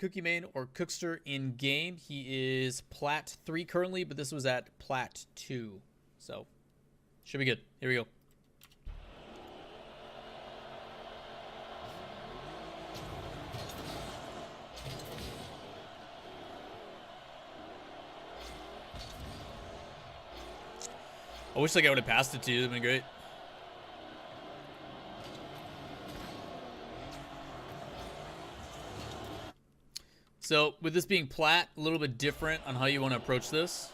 CookieMaine or Cookster in game. He is Plat 3 currently, but this was at Plat 2. So, should be good. Here we go. I wish like I would have passed it to you. That'd been great. So with this being Plat, a little bit different on how you want to approach this.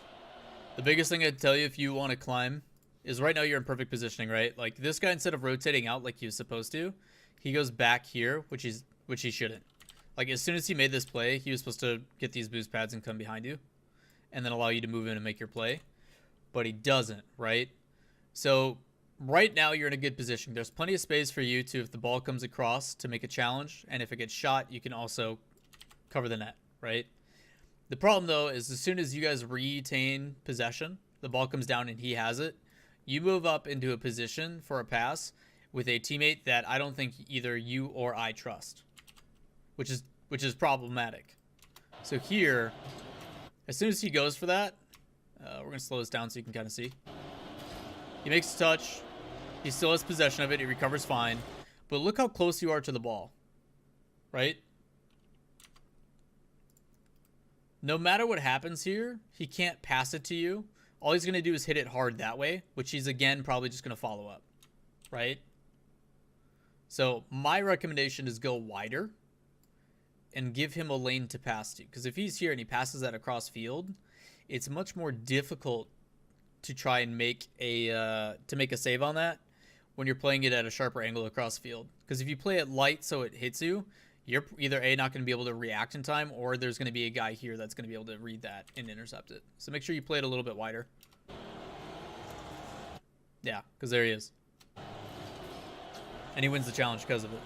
The biggest thing I'd tell you if you want to climb is right now you're in perfect positioning, right? Like this guy, instead of rotating out like he was supposed to, he goes back here, which he shouldn't. Like as soon as he made this play, he was supposed to get these boost pads and come behind you and then allow you to move in and make your play. But he doesn't, right? So right now you're in a good position. There's plenty of space for you to, if the ball comes across, to make a challenge. And if it gets shot, you can also cover the net, right? The problem though is as soon as you guys retain possession, the ball comes down and he has it, you move up into a position for a pass with a teammate that I don't think either you or I trust, which is problematic. So here, as soon as he goes for that, we're gonna slow this down so you can kind of see. He makes a touch. He still has possession of it. He recovers fine. But look how close you are to the ball, right? No matter what happens here, he can't pass it to you. All he's going to do is hit it hard that way, which he's, again, probably just going to follow up, right? So my recommendation is go wider and give him a lane to pass to. Because if he's here and he passes that across field, it's much more difficult to try and make a save on that when you're playing it at a sharper angle across field. Because if you play it light so it hits you, you're either A, not going to be able to react in time, or there's going to be a guy here that's going to be able to read that and intercept it. So make sure you play it a little bit wider. Yeah, because there he is. And he wins the challenge because of it.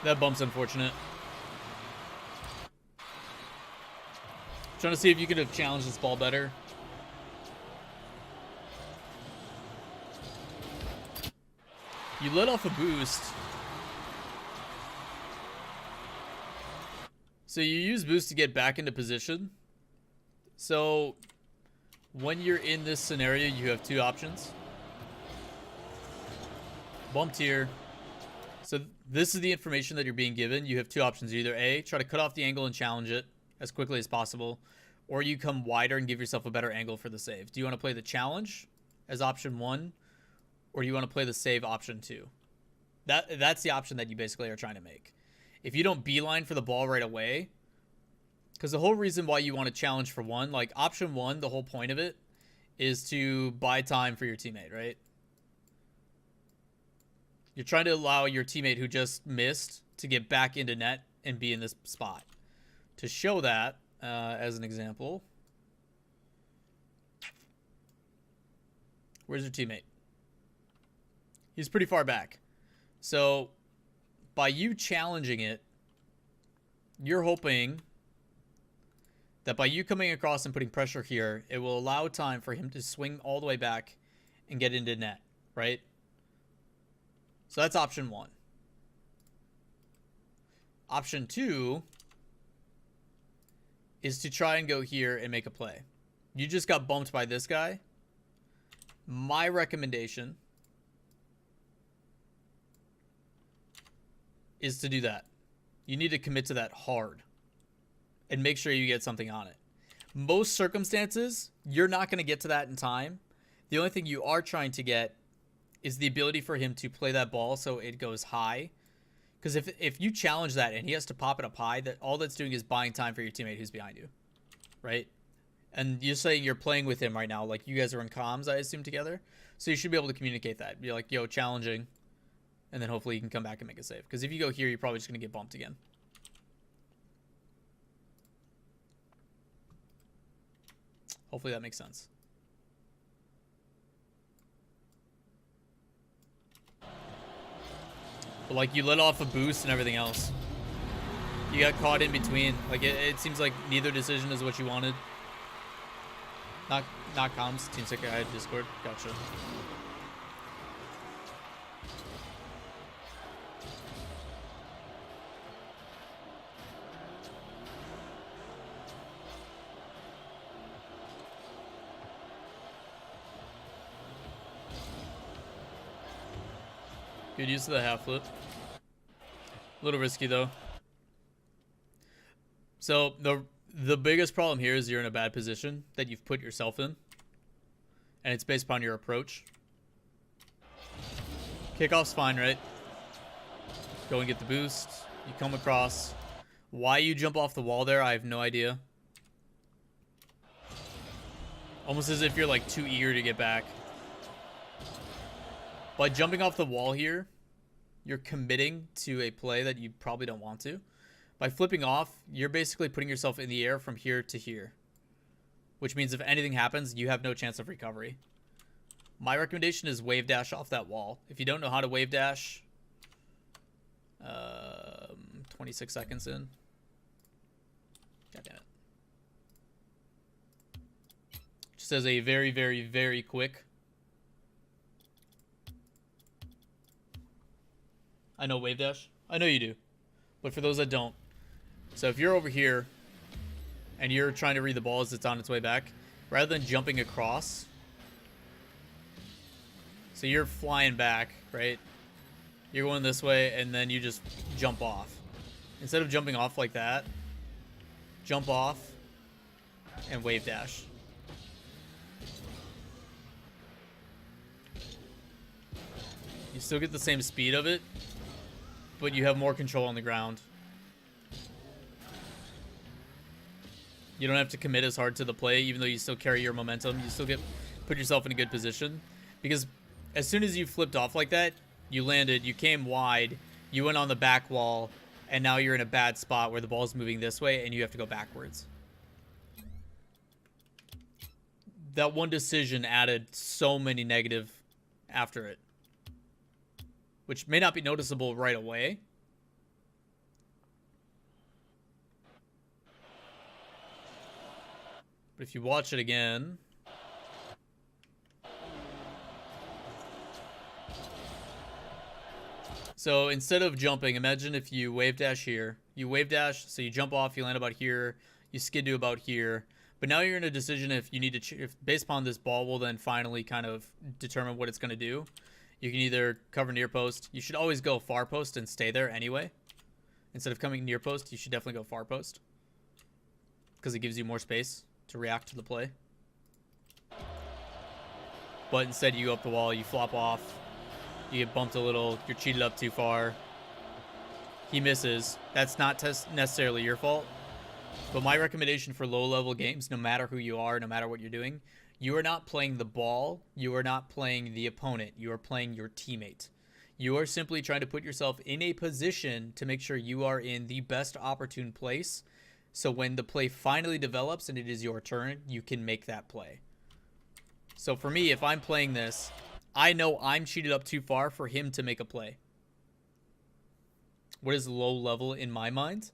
That bump's unfortunate. Trying to see if you could have challenged this ball better. You let off a boost. So you use boost to get back into position. So when you're in this scenario, you have two options. Bumped here. So this is the information that you're being given. You have two options. You either A, try to cut off the angle and challenge it as quickly as possible, or you come wider and give yourself a better angle for the save. Do you want to play the challenge as option 1, or do you want to play the save option 2? That's the option that you basically are trying to make. If you don't beeline for the ball right away, because the whole reason why you want to challenge for 1, like option 1, the whole point of it is to buy time for your teammate, right? You're trying to allow your teammate who just missed to get back into net and be in this spot. To show that, as an example, where's your teammate? He's pretty far back. So by you challenging it, you're hoping that by you coming across and putting pressure here, it will allow time for him to swing all the way back and get into net, right? So that's option 1. Option 2 is to try and go here and make a play. You just got bumped by this guy. My recommendation is to do that. You need to commit to that hard and make sure you get something on it. Most circumstances, you're not going to get to that in time. The only thing you are trying to get is the ability for him to play that ball so it goes high. Because if you challenge that and he has to pop it up high, that all that's doing is buying time for your teammate who's behind you, right? And you're saying you're playing with him right now, like you guys are in comms, I assume, together. So you should be able to communicate that. Be like, yo, challenging, and then hopefully you can come back and make a save. Because if you go here, you're probably just going to get bumped again. Hopefully that makes sense. But like you let off a boost and everything else. You got caught in between. Like it seems like neither decision is what you wanted. Not comms. Team Sicker, I had Discord. Gotcha. Good use of the half flip. A little risky though. So the biggest problem here is you're in a bad position that you've put yourself in. And it's based upon your approach. Kickoff's fine, right? Go and get the boost. You come across. Why you jump off the wall there, I have no idea. Almost as if you're like too eager to get back. By jumping off the wall here, you're committing to a play that you probably don't want to. By flipping off, you're basically putting yourself in the air from here to here. Which means if anything happens, you have no chance of recovery. My recommendation is wave dash off that wall. If you don't know how to wave dash, 26 seconds in. God damn it. Just as a very, very, very quick. I know wave dash. I know you do. But for those that don't. So if you're over here and you're trying to read the ball as it's on its way back, rather than jumping across. So you're flying back, right? You're going this way and then you just jump off. Instead of jumping off like that, jump off and wave dash. You still get the same speed of it, but you have more control on the ground. You don't have to commit as hard to the play, even though you still carry your momentum. You still put yourself in a good position. Because as soon as you flipped off like that, you landed, you came wide, you went on the back wall, and now you're in a bad spot where the ball's moving this way and you have to go backwards. That one decision added so many negative after it, which may not be noticeable right away. But if you watch it again, so instead of jumping, imagine if you wave dash here. You wave dash, so you jump off, you land about here, you skid to about here. But now you're in a decision if you need to, if based upon this ball will then finally kind of determine what it's going to do. You can either cover near post. You should always go far post and stay there anyway. Instead of coming near post, you should definitely go far post. Because it gives you more space to react to the play. But instead you go up the wall, you flop off. You get bumped a little, you're cheated up too far. He misses. That's not necessarily your fault. But my recommendation for low-level games, no matter who you are, no matter what you're doing, you are not playing the ball. You are not playing the opponent. You are playing your teammate. You are simply trying to put yourself in a position to make sure you are in the best opportune place. So when the play finally develops and it is your turn, you can make that play. So for me, if I'm playing this, I know I'm cheated up too far for him to make a play. What is low level in my mind?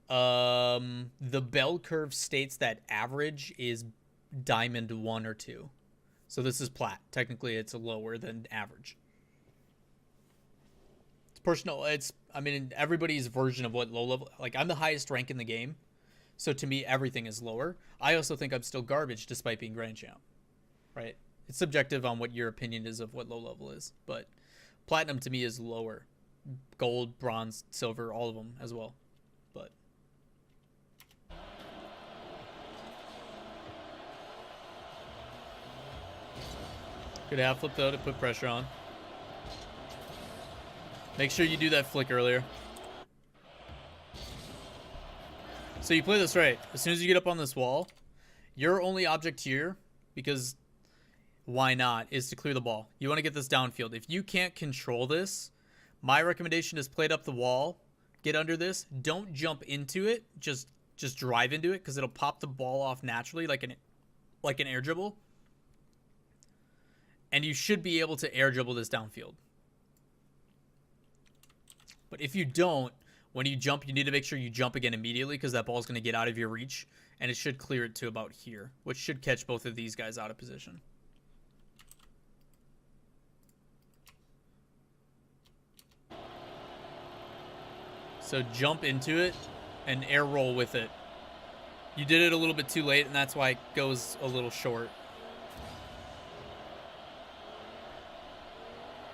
The bell curve states that average is diamond 1 or 2. So this is plat. Technically, it's lower than average. It's personal. I mean, everybody's version of what low level. Like, I'm the highest rank in the game. So to me, everything is lower. I also think I'm still garbage despite being grand champ. Right? It's subjective on what your opinion is of what low level is. But platinum to me is lower. Gold, bronze, silver, all of them as well. But good half flip though to put pressure on. Make sure you do that flick earlier. So you play this right. As soon as you get up on this wall, your only object here, because why not, is to clear the ball. You want to get this downfield. If you can't control this, my recommendation is play it up the wall, get under this, don't jump into it, just drive into it because it'll pop the ball off naturally like an air dribble. And you should be able to air dribble this downfield. But if you don't, when you jump, you need to make sure you jump again immediately because that ball is going to get out of your reach. And it should clear it to about here, which should catch both of these guys out of position. So jump into it and air roll with it. You did it a little bit too late, and that's why it goes a little short.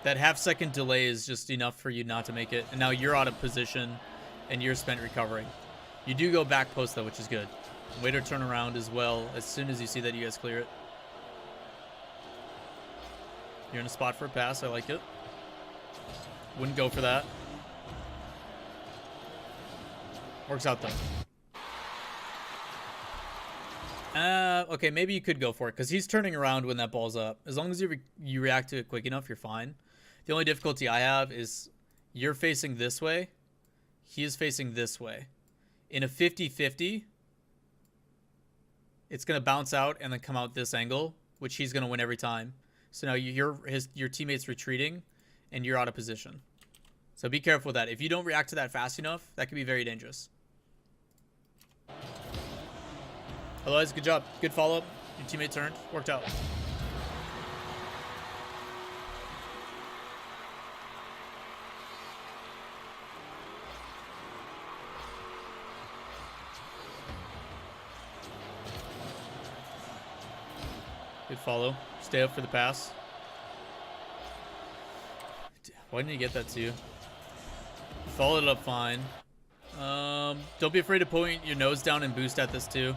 That half-second delay is just enough for you not to make it. And now you're out of position, and you're spent recovering. You do go back post, though, which is good. Way to turn around as well as soon as you see that you guys clear it. You're in a spot for a pass. I like it. Wouldn't go for that. Works out, though. Okay, maybe you could go for it, because he's turning around when that ball's up. As long as you react to it quick enough, you're fine. The only difficulty I have is you're facing this way. He is facing this way. In a 50-50, it's going to bounce out and then come out this angle, which he's going to win every time. So now your teammate's retreating, and you're out of position. So be careful with that. If you don't react to that fast enough, that could be very dangerous. Otherwise, good job. Good follow-up. Your teammate turned. Worked out. Good follow. Stay up for the pass. Why didn't he get that to you? Followed it up fine. Don't be afraid to point your nose down and boost at this too.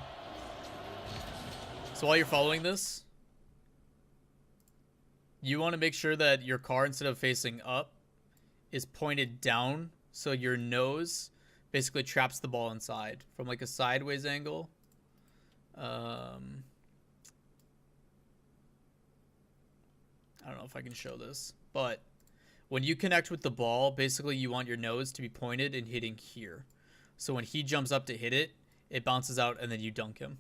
So while you're following this, you want to make sure that your car, instead of facing up, is pointed down, so your nose basically traps the ball inside from like a sideways angle. I don't know if I can show this, but when you connect with the ball, basically you want your nose to be pointed and hitting here. So when he jumps up to hit it, it bounces out and then you dunk him.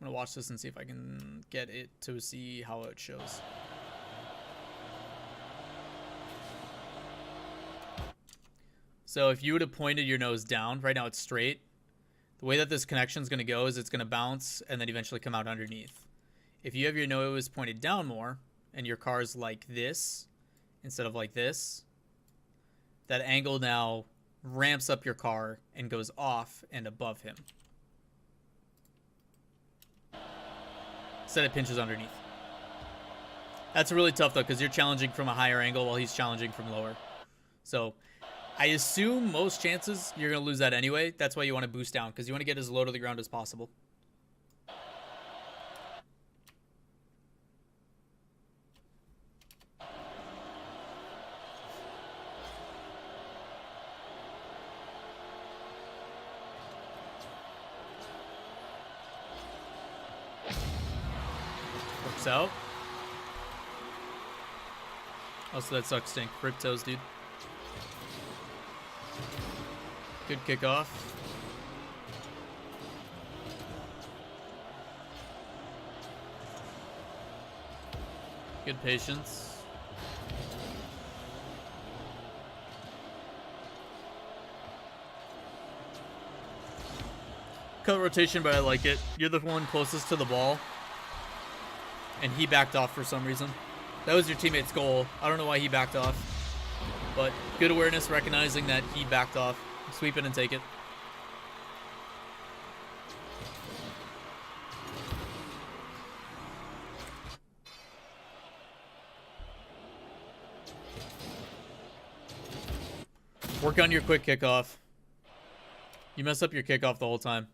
I'm going to watch this and see if I can get it to see how it shows. So if you would have pointed your nose down, right now it's straight. The way that this connection is going to go is it's going to bounce and then eventually come out underneath. If you have your nose pointed down more and your car's like this instead of like this, that angle now ramps up your car and goes off and above him. Instead it pinches underneath. That's really tough though, because you're challenging from a higher angle while he's challenging from lower. So I assume most chances you're going to lose that anyway. That's why you want to boost down, because you want to get as low to the ground as possible. Works out. Also, that sucks stink. Rip toes, dude. Good kickoff. Good patience. Cut rotation, but I like it. You're the one closest to the ball. And he backed off for some reason. That was your teammate's goal. I don't know why he backed off. But good awareness, recognizing that he backed off. Sweep it and take it. Work on your quick kickoff. You mess up your kickoff the whole time.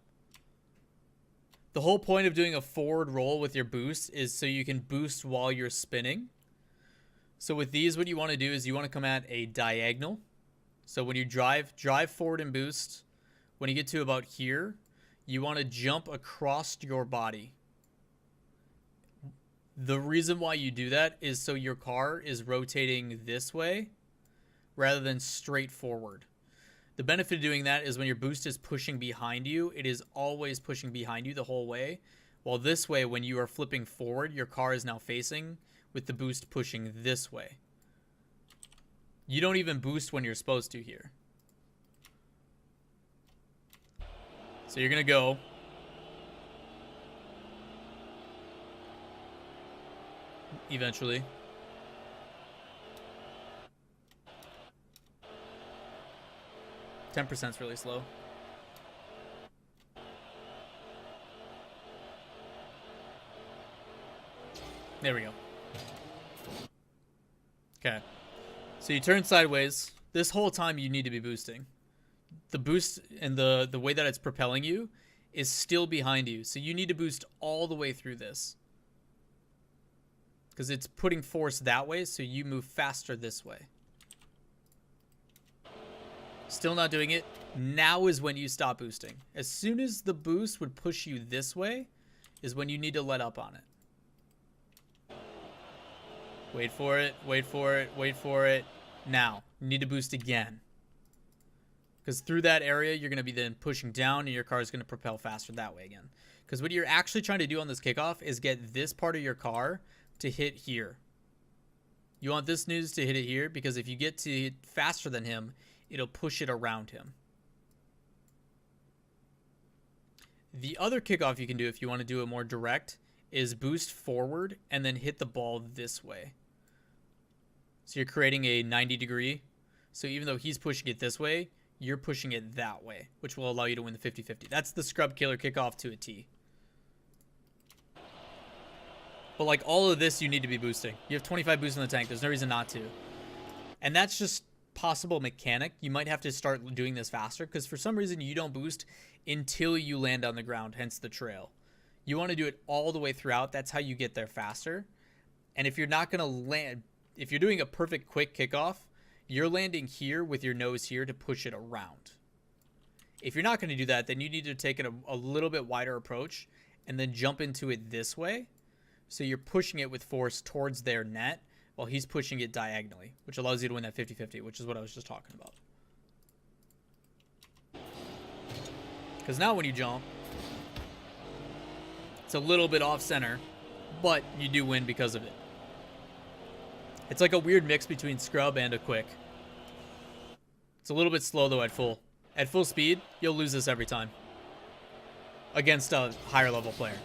The whole point of doing a forward roll with your boost is so you can boost while you're spinning. So with these, what you want to do is you want to come at a diagonal. So when you drive forward and boost, when you get to about here, you want to jump across your body. The reason why you do that is so your car is rotating this way rather than straight forward. The benefit of doing that is when your boost is pushing behind you, it is always pushing behind you the whole way. While this way, when you are flipping forward, your car is now facing with the boost pushing this way. You don't even boost when you're supposed to here. So you're going to go. Eventually. %'s really slow. There we go. So you turn sideways. This whole time you need to be boosting. The boost and the way that it's propelling you is still behind you. So you need to boost all the way through this. Because it's putting force that way, so you move faster this way. Still not doing it. Now is when you stop boosting. As soon as the boost would push you this way is when you need to let up on it. Wait for it, wait for it, wait for it. Now, you need to boost again. Because through that area, you're going to be then pushing down and your car is going to propel faster that way again. Because what you're actually trying to do on this kickoff is get this part of your car to hit here. You want this news to hit it here because if you get to hit faster than him, it'll push it around him. The other kickoff you can do if you want to do it more direct is boost forward and then hit the ball this way. So you're creating a 90-degree. So even though he's pushing it this way, you're pushing it that way, which will allow you to win the 50-50. That's the scrub killer kickoff to a T. But like all of this, you need to be boosting. You have 25 boosts in the tank. There's no reason not to. And that's just possible mechanic. You might have to start doing this faster because for some reason you don't boost until you land on the ground, hence the trail. You want to do it all the way throughout. That's how you get there faster. And if you're not going to land, if you're doing a perfect quick kickoff, you're landing here with your nose here to push it around. If you're not going to do that, then you need to take it a little bit wider approach and then jump into it this way. So you're pushing it with force towards their net while he's pushing it diagonally, which allows you to win that 50-50, which is what I was just talking about. Because now when you jump, it's a little bit off center, but you do win because of it. It's like a weird mix between scrub and a quick. It's a little bit slow though at full. At full speed, you'll lose this every time against a higher level player.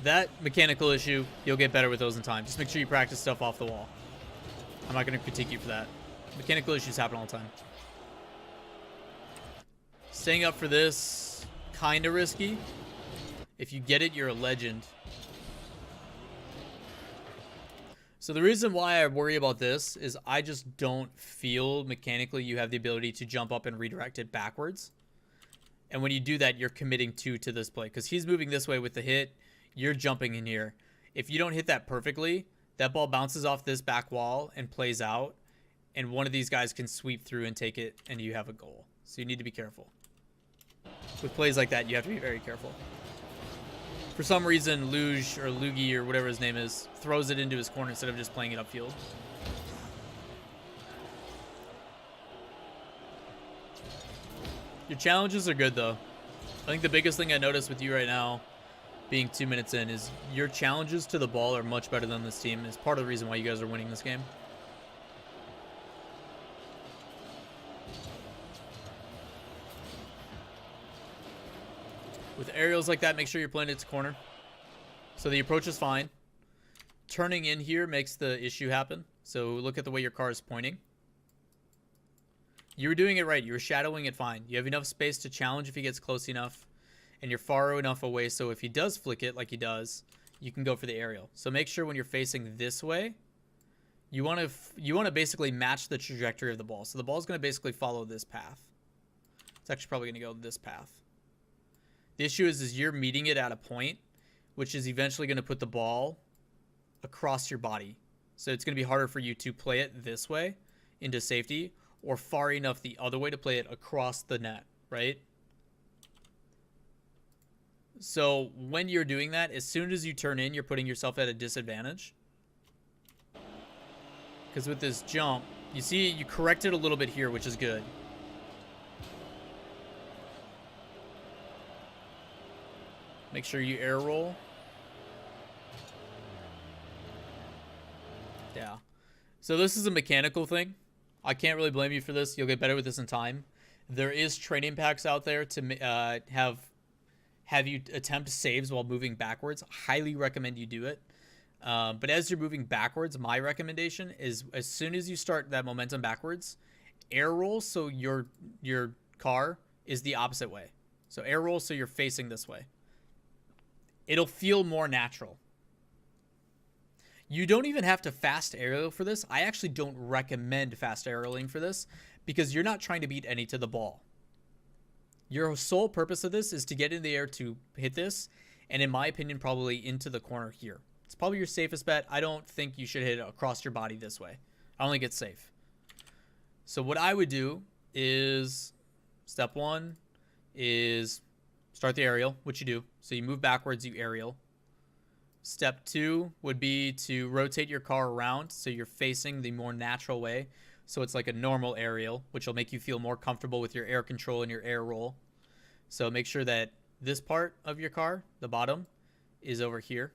That mechanical issue, you'll get better with those in time. Just make sure you practice stuff off the wall. I'm not going to critique you for that. Mechanical issues happen all the time. Staying up for this, kind of risky. If you get it, you're a legend. So the reason why I worry about this is I just don't feel mechanically you have the ability to jump up and redirect it backwards. And when you do that, you're committing to this play. Because he's moving this way with the hit. You're jumping in here. If you don't hit that perfectly, that ball bounces off this back wall and plays out, and one of these guys can sweep through and take it, and you have a goal. So you need to be careful. With plays like that, you have to be very careful. For some reason, Luge or Loogie or whatever his name is throws it into his corner instead of just playing it upfield. Your challenges are good, though. I think the biggest thing I noticed with you right now, being 2 minutes in, is your challenges to the ball are much better than this team. It's part of the reason why you guys are winning this game. With aerials like that, make sure you're playing it to corner. So the approach is fine. Turning in here makes the issue happen. So look at the way your car is pointing. You were doing it right. You were shadowing it fine. You have enough space to challenge if he gets close enough. And you're far enough away so if he does flick it like he does, you can go for the aerial. So make sure when you're facing this way, you want to basically match the trajectory of the ball. So the ball's going to basically follow this path. It's actually probably going to go this path. The issue is you're meeting it at a point, which is eventually going to put the ball across your body. So it's going to be harder for you to play it this way into safety or far enough the other way to play it across the net, right? So when you're doing that, as soon as you turn in, you're putting yourself at a disadvantage. Because with this jump, you see you corrected a little bit here, which is good. Make sure you air roll. Yeah. So this is a mechanical thing. I can't really blame you for this. You'll get better with this in time. There is training packs out there to have you attempt saves while moving backwards. Highly recommend you do it But as you're moving backwards, my recommendation is as soon as you start that momentum backwards, air roll so your car is the opposite way. So air roll so you're facing this way. It'll feel more natural. You don't even have to fast aerial for this. I actually don't recommend fast aerialing for this because you're not trying to beat any to the ball. Your sole purpose of this is to get in the air to hit this, and in my opinion, probably into the corner here. It's probably your safest bet. I don't think you should hit it across your body this way. I don't think it's safe. So what I would do is, step one is start the aerial, which you do. So you move backwards, you aerial. Step two would be to rotate your car around so you're facing the more natural way. So it's like a normal aerial, which will make you feel more comfortable with your air control and your air roll. So make sure that this part of your car, the bottom, is over here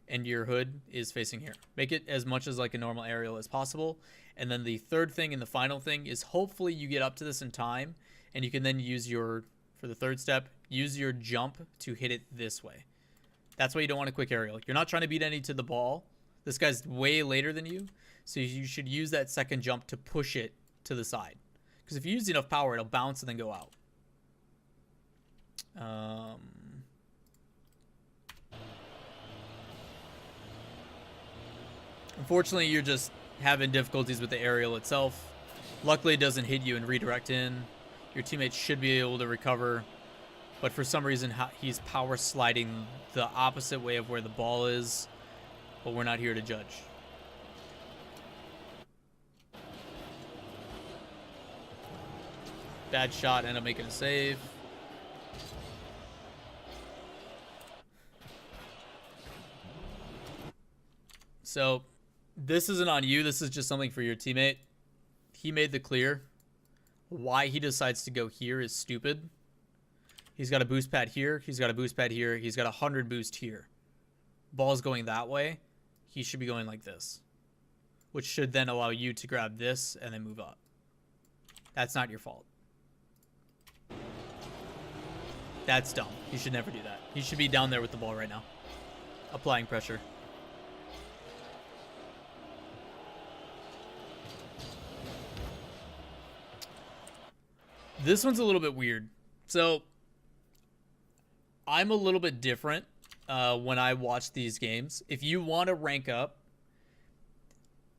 and your hood is facing here. Make it as much as like a normal aerial as possible. And then the third thing and the final thing is hopefully you get up to this in time and you can then use your, for the third step, use your jump to hit it this way. That's why you don't want a quick aerial. You're not trying to beat any to the ball. This guy's way later than you. So you should use that second jump to push it to the side. Because if you use enough power, it'll bounce and then go out. Unfortunately, you're just having difficulties with the aerial itself. Luckily, it doesn't hit you and redirect in. Your teammates should be able to recover. But for some reason, he's power sliding the opposite way of where the ball is. But we're not here to judge. Bad shot, end up making a save. So, this isn't on you. This is just something for your teammate. He made the clear. Why he decides to go here is stupid. He's got a boost pad here. He's got a boost pad here. He's got 100 boost here. Ball's going that way. He should be going like this, which should then allow you to grab this and then move up. That's not your fault. That's dumb. You should never do that. You should be down there with the ball right now, applying pressure. This one's a little bit weird. So, I'm a little bit different when I watch these games. If you want to rank up,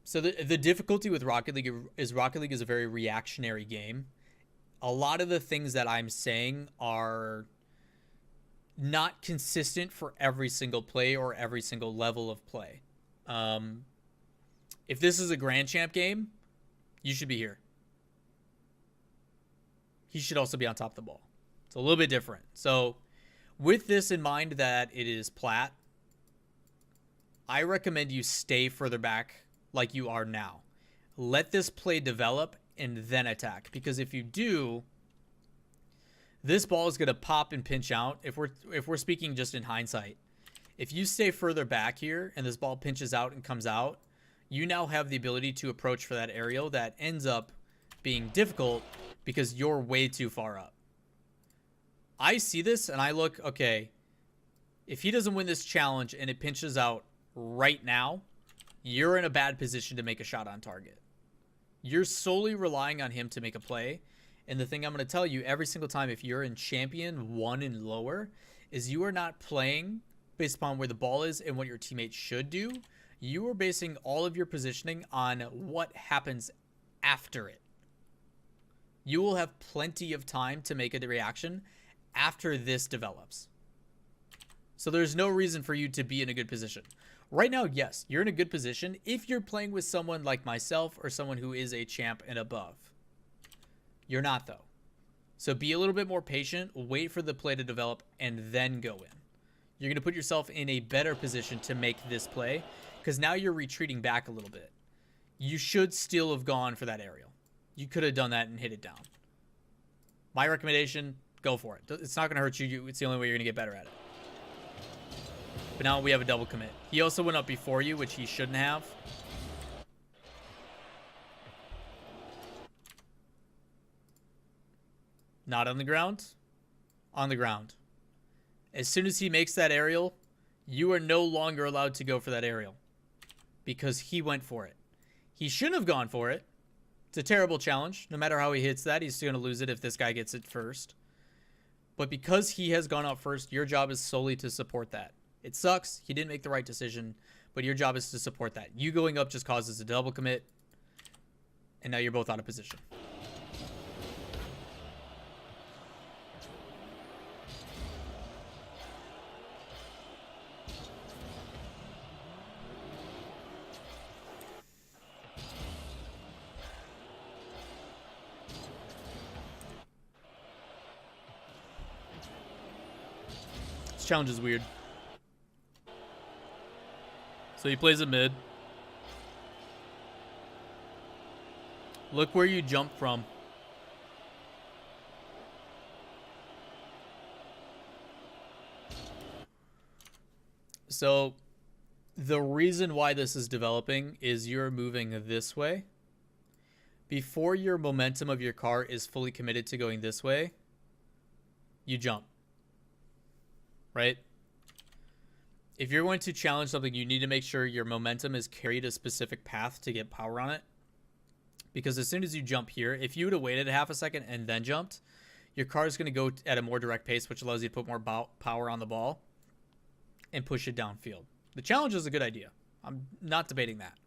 so the difficulty with Rocket League is a very reactionary game. A lot of the things that I'm saying are not consistent for every single play or every single level of play. If this is a Grand Champ game, you should be here. He should also be on top of the ball. It's a little bit different. So with this in mind that it is Plat, I recommend you stay further back like you are now. Let this play develop and then attack. Because if you do, this ball is going to pop and pinch out. If we're speaking just in hindsight, if you stay further back here and this ball pinches out and comes out, you now have the ability to approach for that aerial that ends up being difficult because you're way too far up. I see this and I look, okay, if he doesn't win this challenge and it pinches out right now, you're in a bad position to make a shot on target. You're solely relying on him to make a play. And the thing I'm going to tell you every single time if you're in champion 1 and lower is you are not playing based upon where the ball is and what your teammates should do. You are basing all of your positioning on what happens after it. You will have plenty of time to make a reaction after this develops. So there's no reason for you to be in a good position. Right now, yes, you're in a good position if you're playing with someone like myself or someone who is a champ and above. You're not, though. So be a little bit more patient, wait for the play to develop, and then go in. You're going to put yourself in a better position to make this play because now you're retreating back a little bit. You should still have gone for that aerial. You could have done that and hit it down. My recommendation, go for it. It's not going to hurt you. It's the only way you're going to get better at it. But now we have a double commit. He also went up before you, which he shouldn't have. Not on the ground. On the ground. As soon as he makes that aerial, you are no longer allowed to go for that aerial because he went for it. He shouldn't have gone for it. It's a terrible challenge. No matter how he hits that, he's still going to lose it if this guy gets it first. But because he has gone out first, your job is solely to support that. It sucks. He didn't make the right decision, but your job is to support that. You going up just causes a double commit, and now you're both out of position. This challenge is weird. So he plays a mid. Look where you jump from. So the reason why this is developing is you're moving this way. Before your momentum of your car is fully committed to going this way, you jump. Right? If you're going to challenge something, you need to make sure your momentum is carried a specific path to get power on it. Because as soon as you jump here, if you would have waited half a second and then jumped, your car is going to go at a more direct pace, which allows you to put more power on the ball and push it downfield. The challenge is a good idea. I'm not debating that.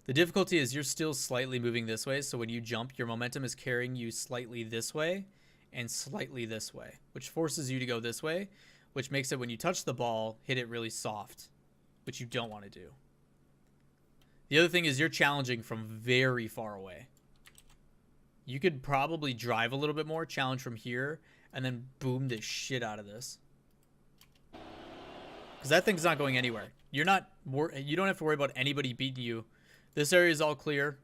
The difficulty is you're still slightly moving this way, so when you jump, your momentum is carrying you slightly this way and slightly this way, which forces you to go this way, which makes it when you touch the ball, hit it really soft, which you don't want to do. The other thing is you're challenging from very far away. You could probably drive a little bit more, challenge from here, and then boom the shit out of this. Because that thing's not going anywhere. You don't have to worry about anybody beating you. This area is all clear.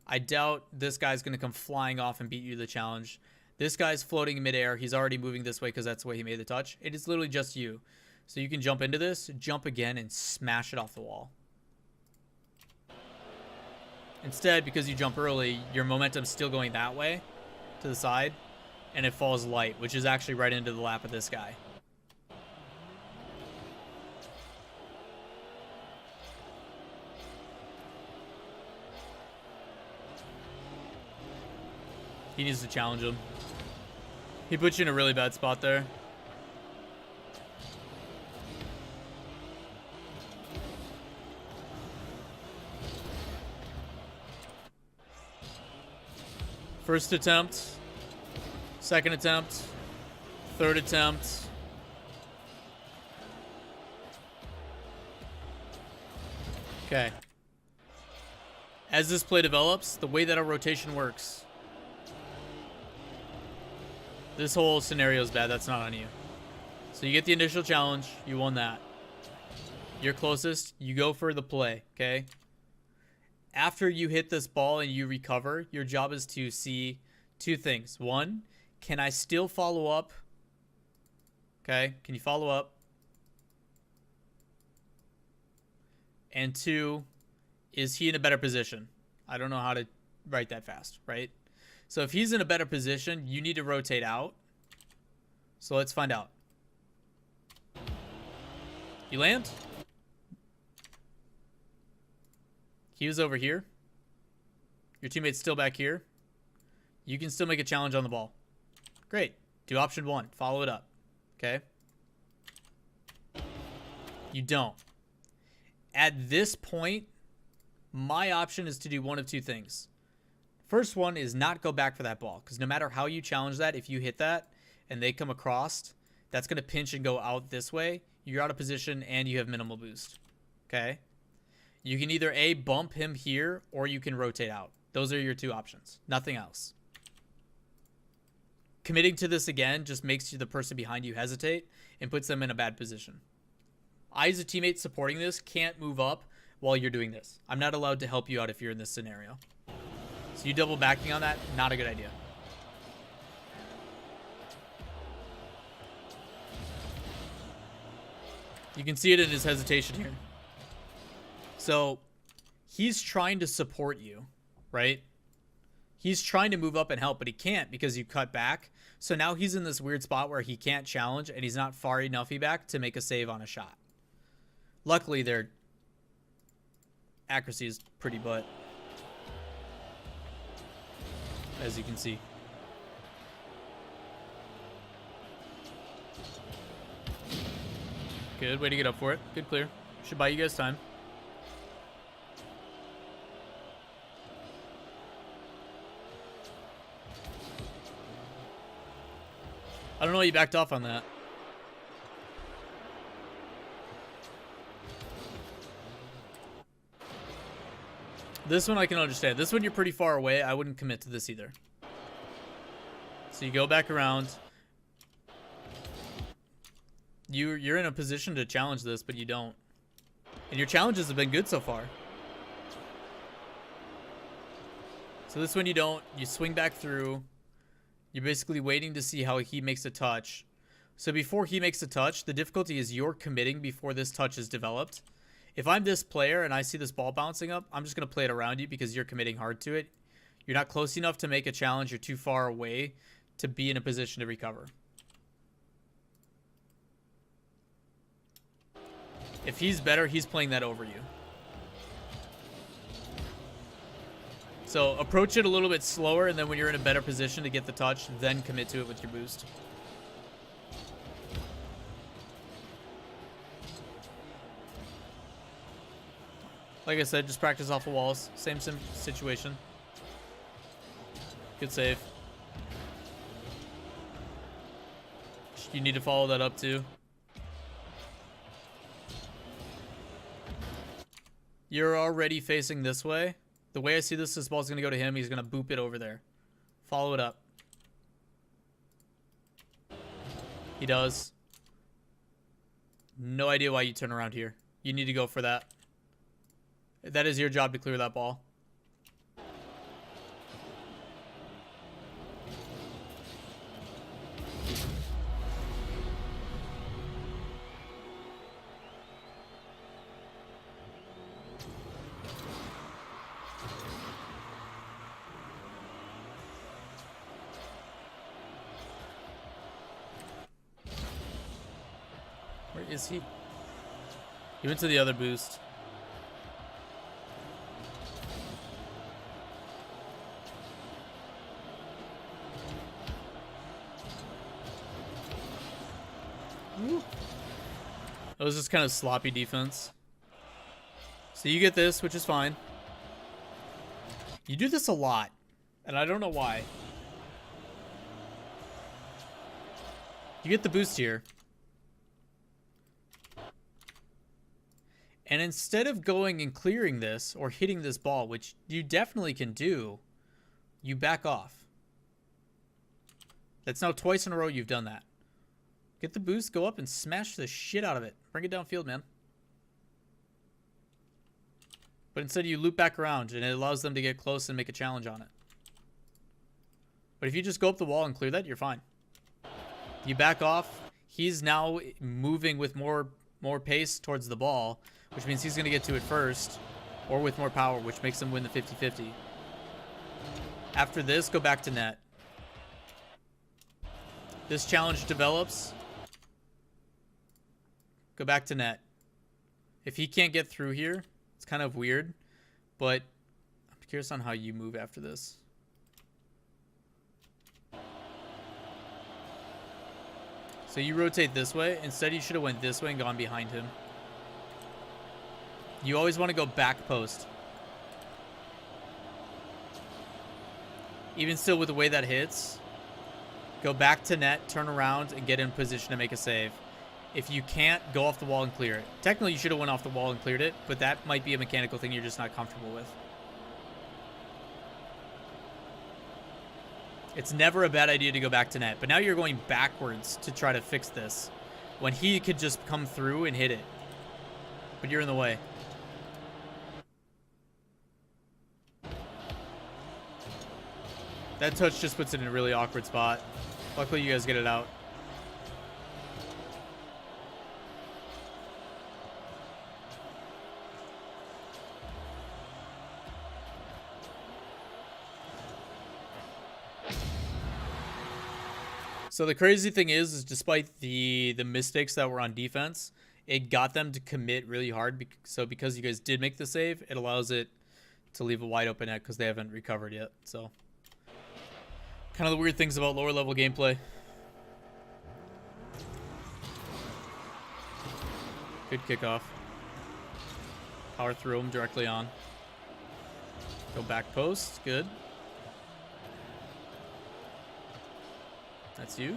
I doubt this guy's going to come flying off and beat you the challenge. This guy's floating in midair. He's already moving this way because that's the way he made the touch. It is literally just you. So you can jump into this, jump again, and smash it off the wall. Instead, because you jump early, your momentum's still going that way to the side, and it falls light, which is actually right into the lap of this guy. He needs to challenge him. He puts you in a really bad spot there. First attempt. Second attempt. Third attempt. Okay. As this play develops, the way that our rotation works. This whole scenario is bad. That's not on you. So you get the initial challenge. You won that. You're closest. You go for the play, okay? After you hit this ball and you recover, your job is to see two things. One, can I still follow up? Okay, can you follow up? And two, is he in a better position? I don't know how to write that fast, right? So if he's in a better position, you need to rotate out. So let's find out. You land? He was over here. Your teammate's still back here. You can still make a challenge on the ball. Great. Do option one. Follow it up. Okay? You don't. At this point, my option is to do one of two things. First one is not go back for that ball, because no matter how you challenge that, if you hit that and they come across, that's going to pinch and go out this way. You're out of position and you have minimal boost. Okay? You can either A, bump him here, or you can rotate out. Those are your two options. Nothing else. Committing to this again just makes the person behind you hesitate and puts them in a bad position. I, as a teammate supporting this, can't move up while you're doing this. I'm not allowed to help you out if you're in this scenario. So you double backing on that, not a good idea. You can see it in his hesitation here. So he's trying to support you, right? He's trying to move up and help, but he can't because you cut back. So now he's in this weird spot where he can't challenge, and he's not far enough back to make a save on a shot. Luckily, their accuracy is pretty butt, as you can see. Good way to get up for it. Good clear. Should buy you guys time. I don't know why you backed off on that. This one I can understand. This one you're pretty far away. I wouldn't commit to this either. So you go back around. You're in a position to challenge this, but you don't. And your challenges have been good so far. So this one you don't. You swing back through. You're basically waiting to see how he makes a touch. So before he makes a touch, the difficulty is you're committing before this touch is developed. If I'm this player and I see this ball bouncing up, I'm just going to play it around you because you're committing hard to it. You're not close enough to make a challenge. You're too far away to be in a position to recover. If he's better, he's playing that over you. So approach it a little bit slower, and then when you're in a better position to get the touch, then commit to it with your boost. Like I said, just practice off the walls. Same situation. Good save. You need to follow that up too. You're already facing this way. The way I see this ball's going to go to him. He's going to boop it over there. Follow it up. He does. No idea why you turn around here. You need to go for that. That is your job to clear that ball. Where is he? He went to the other boost. That was just kind of sloppy defense. So you get this, which is fine. You do this a lot, and I don't know why. You get the boost here. And instead of going and clearing this or hitting this ball, which you definitely can do, you back off. That's now twice in a row you've done that. Get the boost, go up and smash the shit out of it. Bring it downfield, man. But instead you loop back around and it allows them to get close and make a challenge on it. But if you just go up the wall and clear that, you're fine. You back off. He's now moving with more pace towards the ball, which means he's going to get to it first, or with more power, which makes him win the 50-50. After this, go back to net. This challenge develops. Go back to net. If he can't get through here, it's kind of weird, but I'm curious on how you move after this. So you rotate this way. Instead, you should have went this way and gone behind him. You always want to go back post. Even still with the way that hits, go back to net, turn around, and get in position to make a save. If you can't, go off the wall and clear it. Technically, you should have went off the wall and cleared it, but that might be a mechanical thing you're just not comfortable with. It's never a bad idea to go back to net, but now you're going backwards to try to fix this when he could just come through and hit it. But you're in the way. That touch just puts it in a really awkward spot. Luckily, you guys get it out. So the crazy thing is despite the mistakes that were on defense, it got them to commit really hard. So because you guys did make the save, it allows it to leave a wide open net because they haven't recovered yet. So kind of the weird things about lower level gameplay. Good kickoff. Power through him directly on. Go back post. Good. That's you.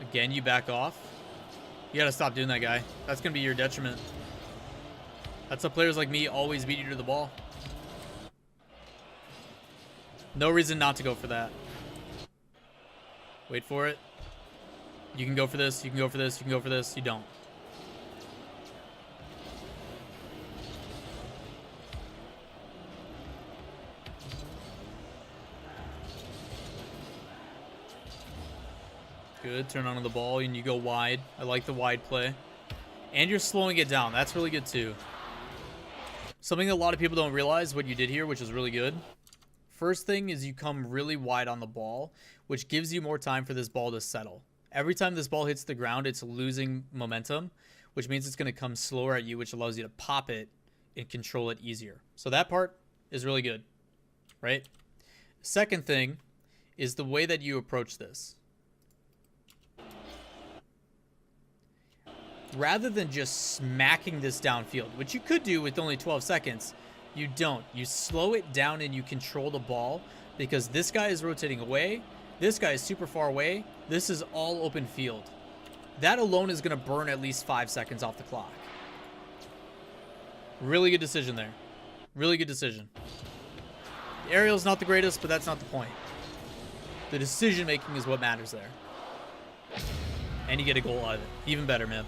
Again, you back off. You gotta stop doing that, guy. That's gonna be your detriment. That's how players like me always beat you to the ball. No reason not to go for that. Wait for it. You can go for this. You can go for this. You can go for this. You don't. Good. Turn on the ball and you go wide. I like the wide play. And you're slowing it down. That's really good too. Something that a lot of people don't realize what you did here, which is really good. First thing is you come really wide on the ball, which gives you more time for this ball to settle. Every time this ball hits the ground, it's losing momentum, which means it's going to come slower at you, which allows you to pop it and control it easier. So that part is really good, right? Second thing is the way that you approach this. Rather than just smacking this downfield, which you could do with only 12 seconds, you don't. You slow it down and you control the ball because this guy is rotating away. This guy is super far away. This is all open field. That alone is going to burn at least 5 seconds off the clock. Really good decision there. Really good decision. The aerial's not the greatest, but that's not the point. The decision making is what matters there. And you get a goal out of it. Even better, man.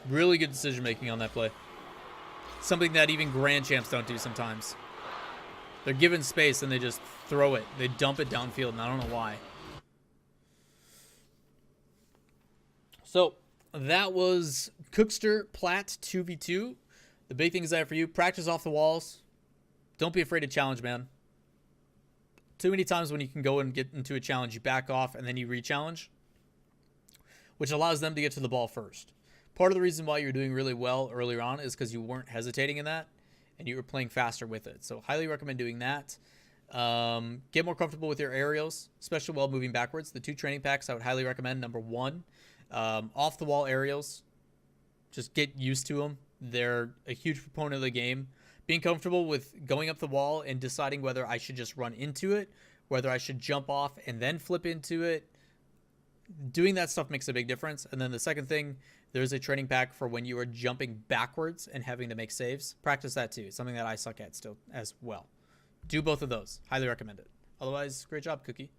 Really good decision making on that play. Something that even grand champs don't do sometimes. They're given space and they just throw it. They dump it downfield, and I don't know why. So that was Cookster Plat 2v2. The big thing is that for you, practice off the walls. Don't be afraid to challenge, man. Too many times when you can go and get into a challenge, you back off and then you re-challenge, which allows them to get to the ball first. Part of the reason why you're doing really well earlier on is because you weren't hesitating in that and you were playing faster with it. So highly recommend doing that. Get more comfortable with your aerials, especially while moving backwards. The 2 training packs I would highly recommend. Number 1, off the wall aerials. Just get used to them. They're a huge proponent of the game. Being comfortable with going up the wall and deciding whether I should just run into it, whether I should jump off and then flip into it. Doing that stuff makes a big difference. And then the second thing, there's a training pack for when you are jumping backwards and having to make saves. Practice that too. It's something that I suck at still as well. Do both of those. Highly recommend it. Otherwise, great job, Cookie.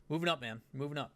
Moving up, man. Moving up.